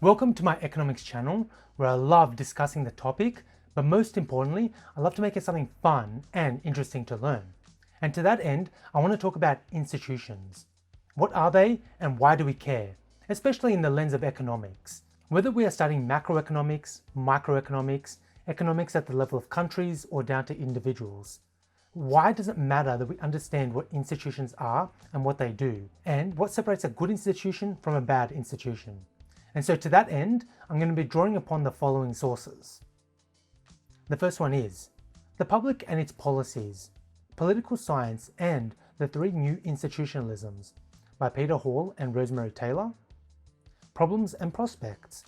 Welcome to my economics channel, where I love discussing the topic, but most importantly, I love to make it something fun and interesting to learn. And to that end, I want to talk about institutions. What are they and why do we care? Especially in the lens of economics. Whether we are studying macroeconomics, microeconomics, economics at the level of countries or down to individuals. Why does it matter that we understand what institutions are and what they do, and what separates a good institution from a bad institution? And so to that end, I'm going to be drawing upon the following sources. The first one is The Public and Its Policies, Political Science and the Three New Institutionalisms by Petar and Rosemary Taylor. Problems and Prospects,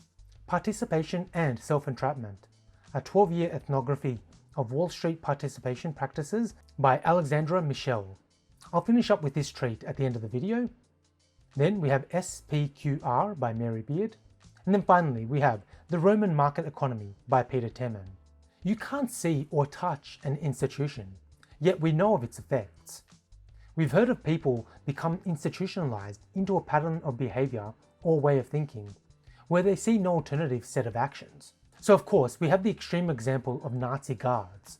Participation and Self-Entrapment, a 12-year ethnography of Wall Street participation practices by Alexandra Michelle. I'll finish up with this treat at the end of the video. Then we have SPQR by Mary Beard. And then finally we have The Roman Market Economy by Peter Temin. You can't see or touch an institution, yet we know of its effects. We've heard of people become institutionalized into a pattern of behavior or way of thinking, where they see no alternative set of actions. So of course we have the extreme example of Nazi guards,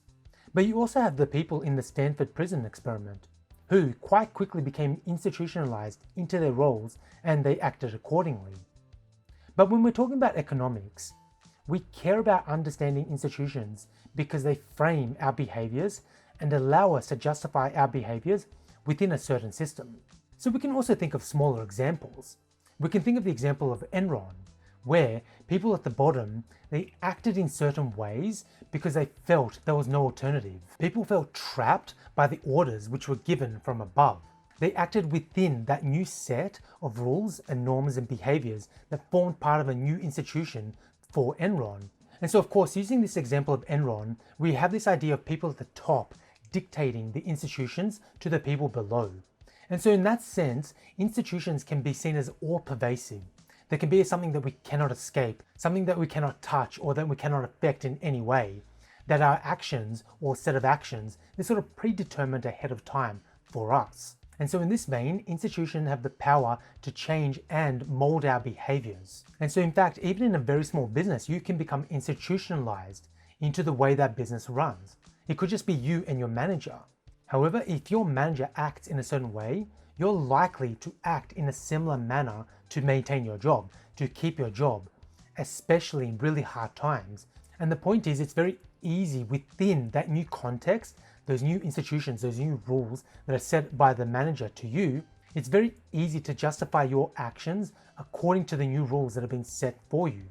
but you also have the people in the Stanford prison experiment, who quite quickly became institutionalized into their roles and they acted accordingly. But when we're talking about economics, we care about understanding institutions because they frame our behaviors and allow us to justify our behaviors within a certain system. So we can also think of smaller examples. We can think of the example of Enron, where people at the bottom, they acted in certain ways because they felt there was no alternative. People felt trapped by the orders which were given from above. They acted within that new set of rules and norms and behaviors that formed part of a new institution for Enron. And so of course, using this example of Enron, we have this idea of people at the top dictating the institutions to the people below. And so in that sense, institutions can be seen as all pervasive. They can be something that we cannot escape, something that we cannot touch or that we cannot affect in any way, that our actions or set of actions is sort of predetermined ahead of time for us. And so in this vein, institutions have the power to change and mold our behaviors. And so in fact, even in a very small business, you can become institutionalized into the way that business runs. It could just be you and your manager. However, if your manager acts in a certain way, you're likely to act in a similar manner to maintain your job, to keep your job, especially in really hard times. And the point is, it's very easy within that new context, those new institutions, those new rules that are set by the manager to you, it's very easy to justify your actions according to the new rules that have been set for you.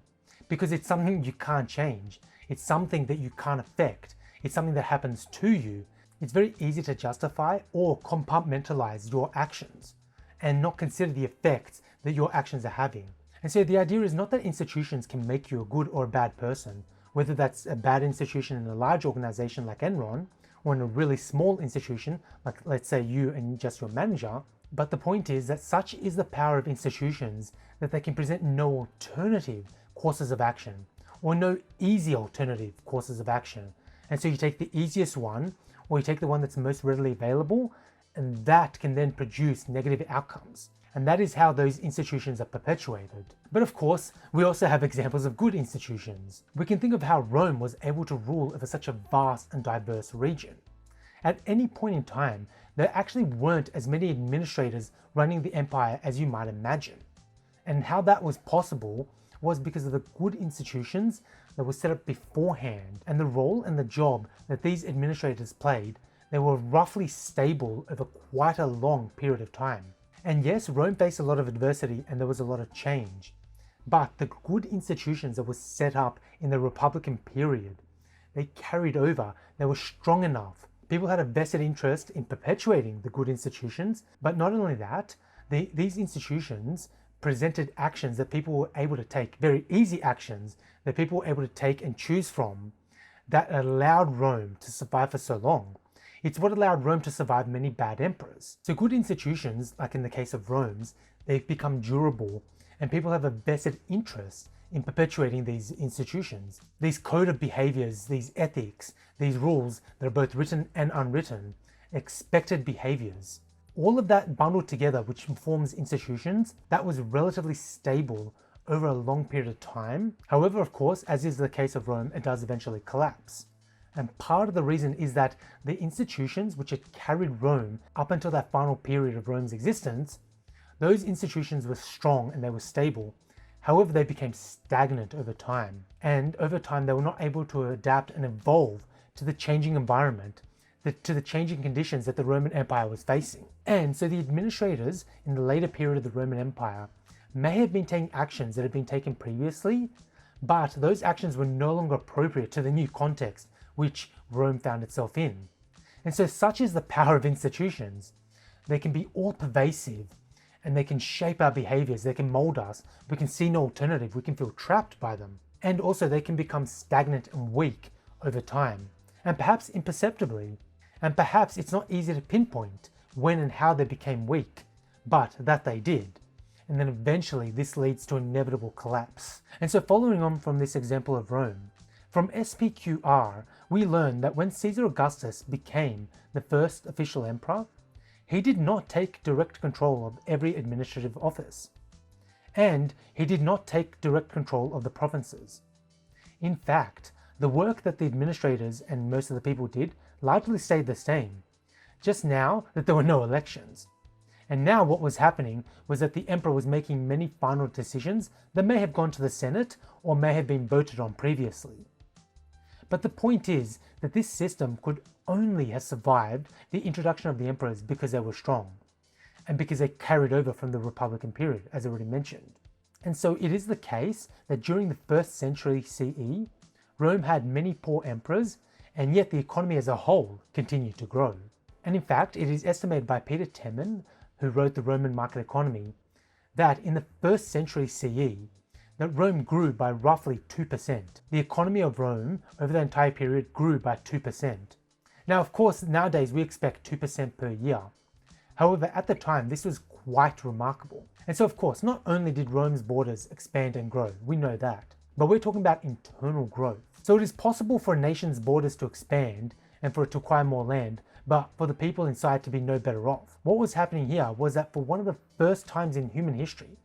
Because it's something you can't change. It's something that you can't affect. It's something that happens to you. It's very easy to justify or compartmentalize your actions and not consider the effects that your actions are having. And so the idea is not that institutions can make you a good or a bad person, whether that's a bad institution in a large organization like Enron, or in a really small institution, like let's say you and just your manager. But the point is that such is the power of institutions that they can present no alternative courses of action, or no easy alternative courses of action. And so you take the easiest one, or you take the one that's most readily available, and that can then produce negative outcomes. And that is how those institutions are perpetuated. But of course, we also have examples of good institutions. We can think of how Rome was able to rule over such a vast and diverse region. At any point in time, there actually weren't as many administrators running the empire as you might imagine. And how that was possible was because of the good institutions that were set up beforehand, and the role and the job that these administrators played, they were roughly stable over quite a long period of time. And yes, Rome faced a lot of adversity and there was a lot of change, but the good institutions that were set up in the Republican period, they carried over, they were strong enough. People had a vested interest in perpetuating the good institutions, but not only that, these institutions presented actions that people were able to take, very easy actions that people were able to take and choose from, that allowed Rome to survive for so long. It's what allowed Rome to survive many bad emperors. So good institutions, like in the case of Rome's, they've become durable and people have a vested interest in perpetuating these institutions. These code of behaviors, these ethics, these rules that are both written and unwritten, expected behaviors. All of that bundled together, which forms institutions, that was relatively stable over a long period of time. However, of course, as is the case of Rome, it does eventually collapse. And part of the reason is that the institutions which had carried Rome up until that final period of Rome's existence, those institutions were strong and they were stable. However, they became stagnant over time. And over time, they were not able to adapt and evolve to the changing environment, to the changing conditions that the Roman Empire was facing. And so the administrators in the later period of the Roman Empire may have been taking actions that had been taken previously, but those actions were no longer appropriate to the new context which Rome found itself in. And so such is the power of institutions. They can be all pervasive and they can shape our behaviors, they can mold us, we can see no alternative, we can feel trapped by them. And also they can become stagnant and weak over time, and perhaps imperceptibly. And perhaps it's not easy to pinpoint when and how they became weak, but that they did. And then eventually this leads to inevitable collapse. And so following on from this example of Rome, from SPQR, we learn that when Caesar Augustus became the first official emperor, he did not take direct control of every administrative office. And he did not take direct control of the provinces. In fact, the work that the administrators and most of the people did largely stayed the same, just now that there were no elections. And now what was happening was that the emperor was making many final decisions that may have gone to the Senate or may have been voted on previously. But the point is that this system could only have survived the introduction of the emperors because they were strong, and because they carried over from the Republican period, as already mentioned. And so it is the case that during the 1st century CE, Rome had many poor emperors, and yet the economy as a whole continued to grow. And in fact, it is estimated by Petar, who wrote the Roman Market Economy, that in the 1st century CE, that Rome grew by roughly 2%. The economy of Rome over the entire period grew by 2%. Now, of course, nowadays we expect 2% per year. However, at the time, this was quite remarkable. And so, of course, not only did Rome's borders expand and grow, we know that, but we're talking about internal growth. So it is possible for a nation's borders to expand and for it to acquire more land, but for the people inside to be no better off. What was happening here was that for one of the first times in human history,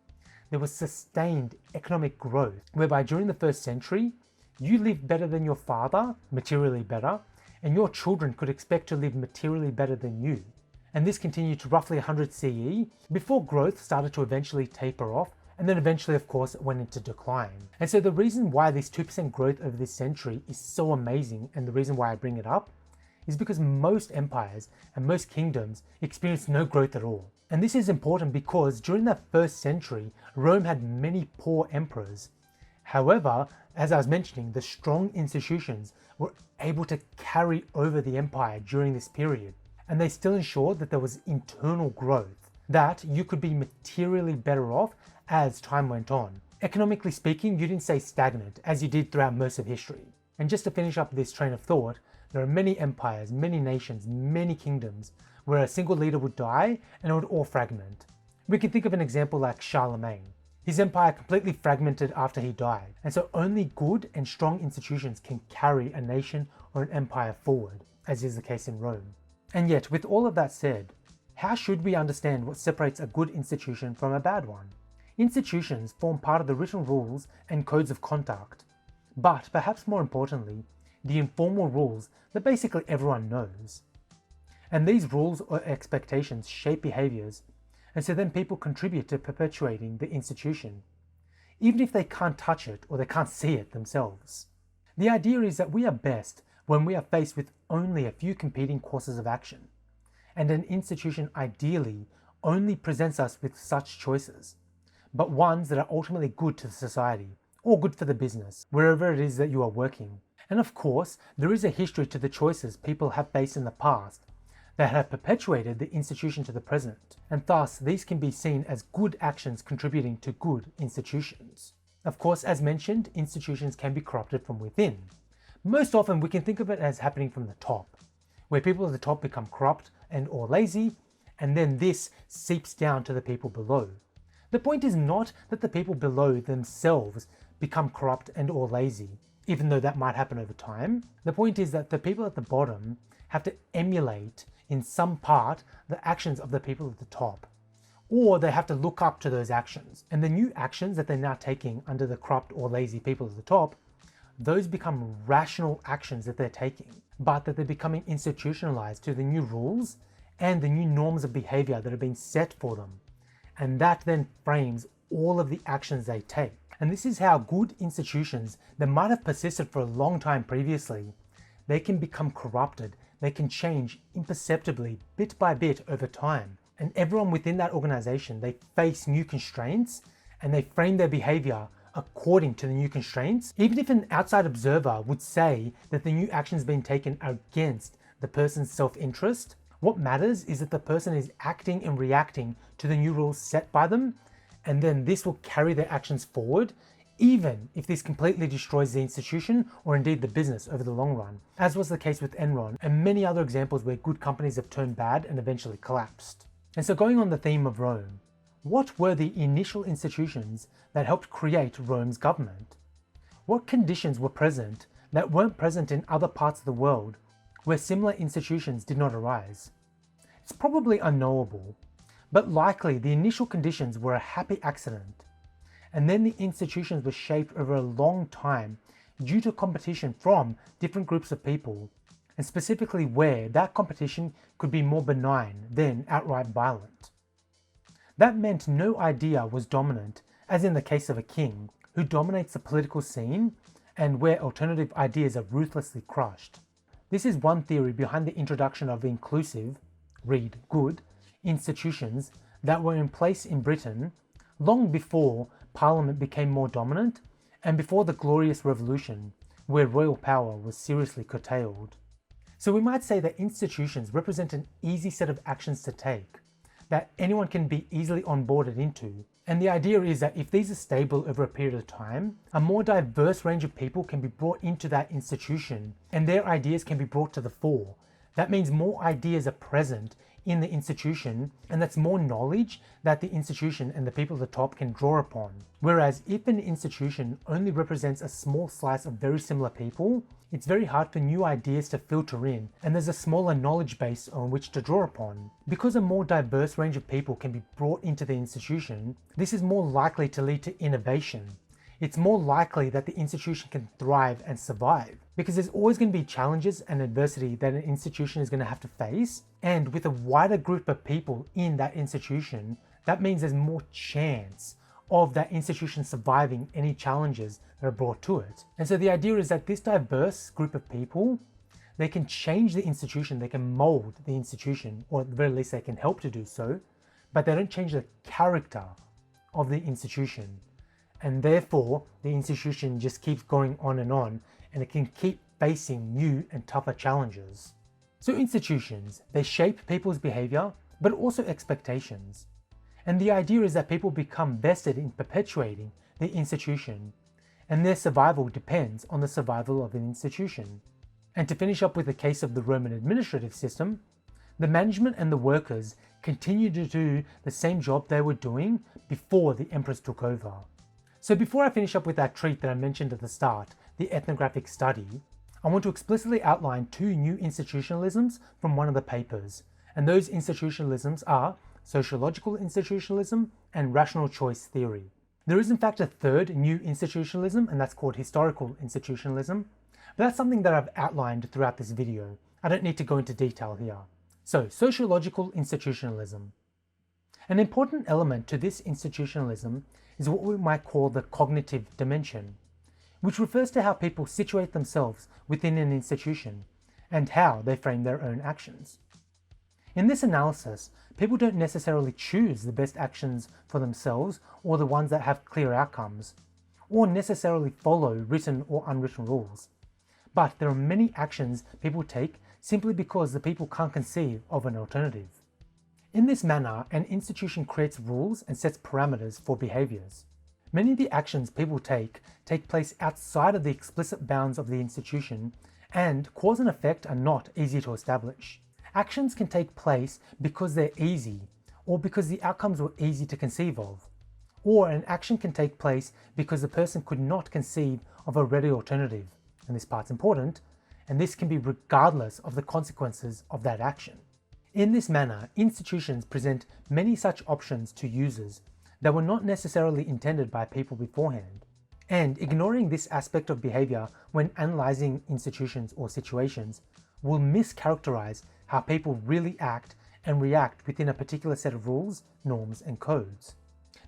there was sustained economic growth, whereby during the 1st century, you lived better than your father, materially better, and your children could expect to live materially better than you. And this continued to roughly 100 CE, before growth started to eventually taper off, and then eventually, of course, it went into decline. And so the reason why this 2% growth over this century is so amazing, and the reason why I bring it up, is because most empires and most kingdoms experienced no growth at all. And this is important because during that 1st century, Rome had many poor emperors. However, as I was mentioning, the strong institutions were able to carry over the empire during this period. And they still ensured that there was internal growth, that you could be materially better off as time went on. Economically speaking, you didn't stay stagnant as you did throughout most of history. And just to finish up this train of thought, there are many empires, many nations, many kingdoms where a single leader would die and it would all fragment. We can think of an example like Charlemagne. His empire completely fragmented after he died, and so only good and strong institutions can carry a nation or an empire forward, as is the case in Rome. And yet, with all of that said, how should we understand what separates a good institution from a bad one? Institutions form part of the written rules and codes of conduct, but perhaps more importantly, the informal rules that basically everyone knows. And these rules or expectations shape behaviours, and so then people contribute to perpetuating the institution, even if they can't touch it or they can't see it themselves. The idea is that we are best when we are faced with only a few competing courses of action, and an institution ideally only presents us with such choices, but ones that are ultimately good to the society, or good for the business, wherever it is that you are working. And of course, there is a history to the choices people have faced in the past that have perpetuated the institution to the present, and thus these can be seen as good actions contributing to good institutions. Of course, as mentioned, institutions can be corrupted from within. Most often we can think of it as happening from the top, where people at the top become corrupt and or lazy, and then this seeps down to the people below. The point is not that the people below themselves become corrupt and or lazy, even though that might happen over time. The point is that the people at the bottom have to emulate in some part the actions of the people at the top, or they have to look up to those actions. And the new actions that they're now taking under the corrupt or lazy people at the top, those become rational actions that they're taking, but that they're becoming institutionalized to the new rules and the new norms of behavior that have been set for them. And that then frames all of the actions they take. And this is how good institutions that might have persisted for a long time previously, they can become corrupted, they can change imperceptibly, bit by bit over time. And everyone within that organization, they face new constraints and they frame their behavior according to the new constraints. Even if an outside observer would say that the new actions being taken are against the person's self-interest, what matters is that the person is acting and reacting to the new rules set by them, and then this will carry their actions forward, even if this completely destroys the institution or indeed the business over the long run, as was the case with Enron and many other examples where good companies have turned bad and eventually collapsed. And so going on the theme of Rome, what were the initial institutions that helped create Rome's government? What conditions were present that weren't present in other parts of the world where similar institutions did not arise? It's probably unknowable, but likely the initial conditions were a happy accident, and then the institutions were shaped over a long time due to competition from different groups of people, and specifically where that competition could be more benign than outright violent. That meant no idea was dominant, as in the case of a king, who dominates the political scene and where alternative ideas are ruthlessly crushed. This is one theory behind the introduction of inclusive, read good, institutions that were in place in Britain long before Parliament became more dominant and before the Glorious Revolution, where royal power was seriously curtailed. So we might say that institutions represent an easy set of actions to take, that anyone can be easily onboarded into. And the idea is that if these are stable over a period of time, a more diverse range of people can be brought into that institution and their ideas can be brought to the fore. That means more ideas are present in the institution, and that's more knowledge that the institution and the people at the top can draw upon. Whereas if an institution only represents a small slice of very similar people, it's very hard for new ideas to filter in, and there's a smaller knowledge base on which to draw upon. Because a more diverse range of people can be brought into the institution, this is more likely to lead to innovation. It's more likely that the institution can thrive and survive, because there's always going to be challenges and adversity that an institution is going to have to face, and with a wider group of people in that institution, that means there's more chance of that institution surviving any challenges that are brought to it. And so the idea is that this diverse group of people, they can change the institution, they can mold the institution, or at the very least they can help to do so, but they don't change the character of the institution. And therefore, the institution just keeps going on, and it can keep facing new and tougher challenges. So institutions, they shape people's behavior, but also expectations. And the idea is that people become vested in perpetuating the institution, and their survival depends on the survival of an institution. And to finish up with the case of the Roman administrative system, the management and the workers continued to do the same job they were doing before the emperors took over. So before I finish up with that treat that I mentioned at the start, the ethnographic study, I want to explicitly outline two new institutionalisms from one of the papers, and those institutionalisms are sociological institutionalism and rational choice theory. There is in fact a third new institutionalism, and that's called historical institutionalism, but that's something that I've outlined throughout this video. I don't need to go into detail here. So, sociological institutionalism. An important element to this institutionalism is what we might call the cognitive dimension, which refers to how people situate themselves within an institution and how they frame their own actions. In this analysis, people don't necessarily choose the best actions for themselves or the ones that have clear outcomes, or necessarily follow written or unwritten rules. But there are many actions people take simply because the people can't conceive of an alternative. In this manner, an institution creates rules and sets parameters for behaviours. Many of the actions people take place outside of the explicit bounds of the institution, and cause and effect are not easy to establish. Actions can take place because they're easy, or because the outcomes were easy to conceive of. Or an action can take place because the person could not conceive of a ready alternative, and this part's important, and this can be regardless of the consequences of that action. In this manner, institutions present many such options to users that were not necessarily intended by people beforehand. And ignoring this aspect of behavior when analyzing institutions or situations will mischaracterize how people really act and react within a particular set of rules, norms, and codes.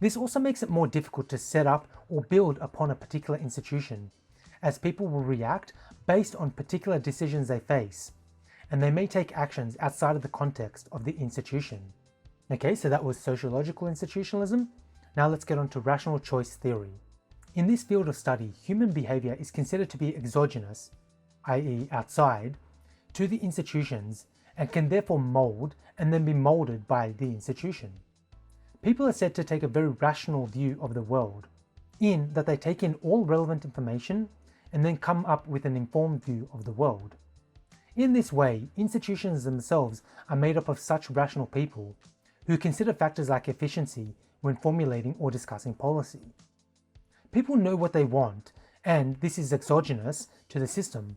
This also makes it more difficult to set up or build upon a particular institution, as people will react based on particular decisions they face, and they may take actions outside of the context of the institution. Okay, so that was sociological institutionalism. Now let's get on to rational choice theory. In this field of study, human behavior is considered to be exogenous, i.e. outside, to the institutions, and can therefore mould and then be moulded by the institution. People are said to take a very rational view of the world, in that they take in all relevant information and then come up with an informed view of the world. In this way, institutions themselves are made up of such rational people who consider factors like efficiency when formulating or discussing policy. People know what they want, and this is exogenous to the system,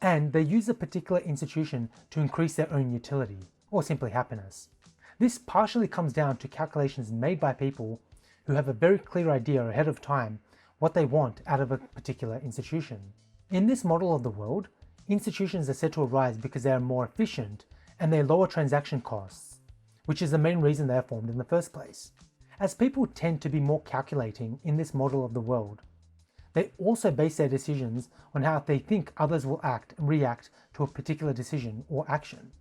and they use a particular institution to increase their own utility, or simply happiness. This partially comes down to calculations made by people who have a very clear idea ahead of time what they want out of a particular institution. In this model of the world, institutions are said to arise because they are more efficient and they lower transaction costs, which is the main reason they are formed in the first place. As people tend to be more calculating in this model of the world, they also base their decisions on how they think others will act and react to a particular decision or action.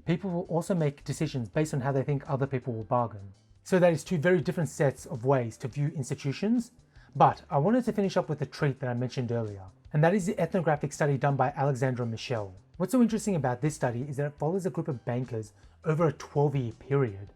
People will also make decisions based on how they think other people will bargain. So that is two very different sets of ways to view institutions, but I wanted to finish up with a treat that I mentioned earlier, and that is the ethnographic study done by Alexandra Michel. What's so interesting about this study is that it follows a group of bankers over a 12-year period.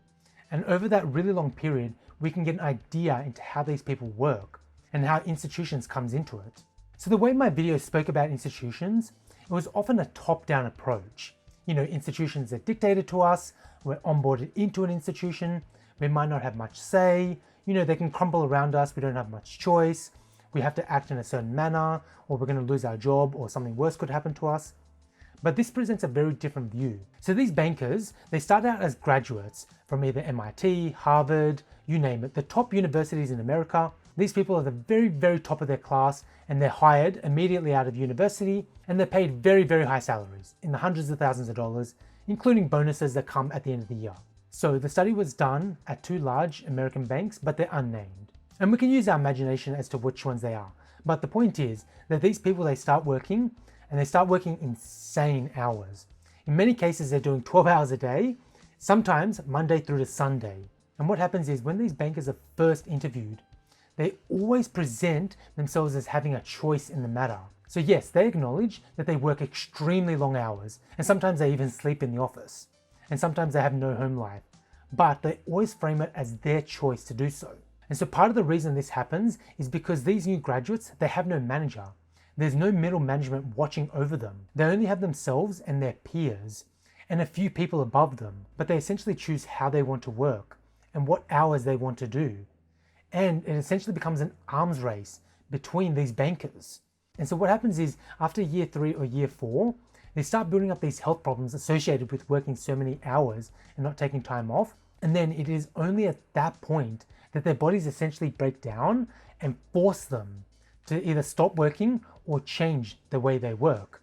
And over that really long period, we can get an idea into how these people work and how institutions comes into it. So the way my video spoke about institutions, it was often a top-down approach. You know, institutions are dictated to us, we're onboarded into an institution, we might not have much say, you know, they can crumble around us, we don't have much choice, we have to act in a certain manner, or we're going to lose our job, or something worse could happen to us. But this presents a very different view. So these bankers, they start out as graduates from either MIT, Harvard, you name it, the top universities in America. These people are the very, very top of their class, and they're hired immediately out of university, and they're paid very, very high salaries, in the hundreds of thousands of dollars, including bonuses that come at the end of the year. So the study was done at two large American banks, but they're unnamed. And we can use our imagination as to which ones they are. But the point is that these people, they start working, and they start working insane hours. In many cases, they're doing 12 hours a day, sometimes Monday through to Sunday. And what happens is when these bankers are first interviewed, they always present themselves as having a choice in the matter. So yes, they acknowledge that they work extremely long hours, and sometimes they even sleep in the office, and sometimes they have no home life, but they always frame it as their choice to do so. And so part of the reason this happens is because these new graduates, they have no manager. There's no middle management watching over them. They only have themselves and their peers, and a few people above them, but they essentially choose how they want to work and what hours they want to do. And it essentially becomes an arms race between these bankers. And so what happens is after year 3 or year 4, they start building up these health problems associated with working so many hours and not taking time off. And then it is only at that point that their bodies essentially break down and force them to either stop working or change the way they work.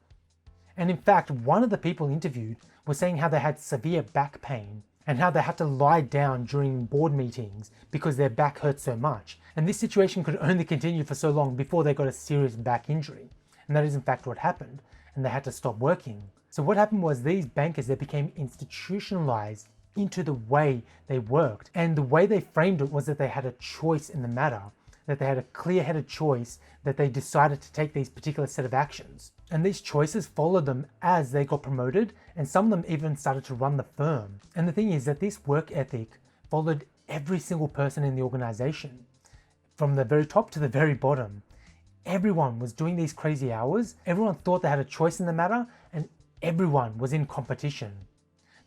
And in fact, one of the people interviewed was saying how they had severe back pain and how they had to lie down during board meetings because their back hurt so much. And this situation could only continue for so long before they got a serious back injury. And that is in fact what happened, and they had to stop working. So what happened was these bankers, they became institutionalized into the way they worked. And the way they framed it was that they had a choice in the matter, that they had a clear-headed choice, that they decided to take these particular set of actions. And these choices followed them as they got promoted, and some of them even started to run the firm. And the thing is that this work ethic followed every single person in the organization, from the very top to the very bottom. Everyone was doing these crazy hours, everyone thought they had a choice in the matter, and everyone was in competition.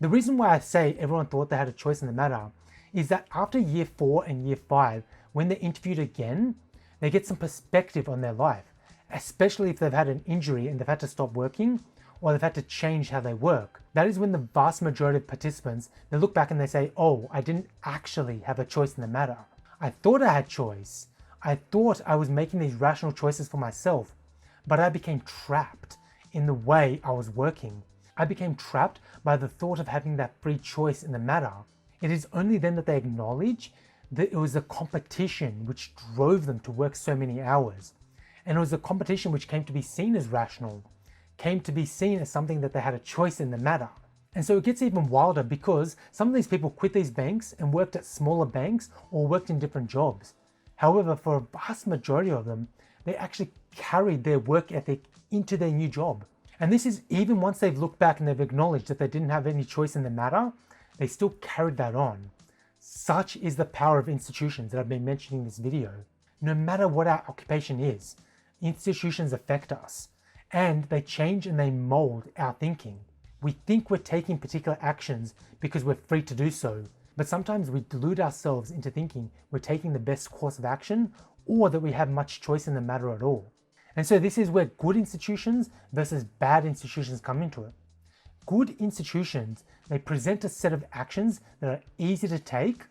The reason why I say everyone thought they had a choice in the matter is that after year 4 and year 5, when they're interviewed again, they get some perspective on their life, especially if they've had an injury and they've had to stop working, or they've had to change how they work. That is when the vast majority of participants, they look back and they say, oh, I didn't actually have a choice in the matter. I thought I had choice. I thought I was making these rational choices for myself, but I became trapped in the way I was working. I became trapped by the thought of having that free choice in the matter. It is only then that they acknowledge that it was a competition which drove them to work so many hours. And it was a competition which came to be seen as rational, came to be seen as something that they had a choice in the matter. And so it gets even wilder because some of these people quit these banks and worked at smaller banks or worked in different jobs. However, for a vast majority of them, they actually carried their work ethic into their new job. And this is even once they've looked back and they've acknowledged that they didn't have any choice in the matter, they still carried that on. Such is the power of institutions that I've been mentioning in this video. No matter what our occupation is, institutions affect us and they change and they mold our thinking. We think we're taking particular actions because we're free to do so, but sometimes we delude ourselves into thinking we're taking the best course of action or that we have much choice in the matter at all. And so this is where good institutions versus bad institutions come into it. Good institutions, they present a set of actions that are easy to take,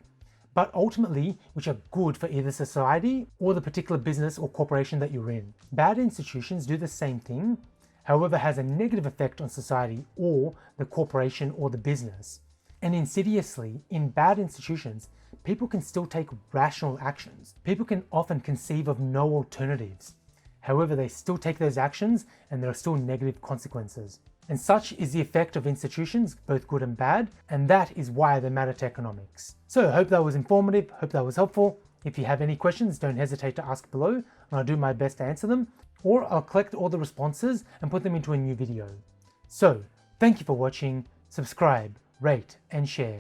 but ultimately which are good for either society or the particular business or corporation that you're in. Bad institutions do the same thing, however has a negative effect on society or the corporation or the business. And insidiously, in bad institutions, people can still take rational actions. People can often conceive of no alternatives. However, they still take those actions and there are still negative consequences. And such is the effect of institutions, both good and bad, and that is why they matter to economics. So I hope that was informative, hope that was helpful. If you have any questions, don't hesitate to ask below, and I'll do my best to answer them, or I'll collect all the responses and put them into a new video. So, thank you for watching, subscribe, rate, and share.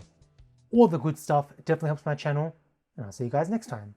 All the good stuff, it definitely helps my channel, and I'll see you guys next time.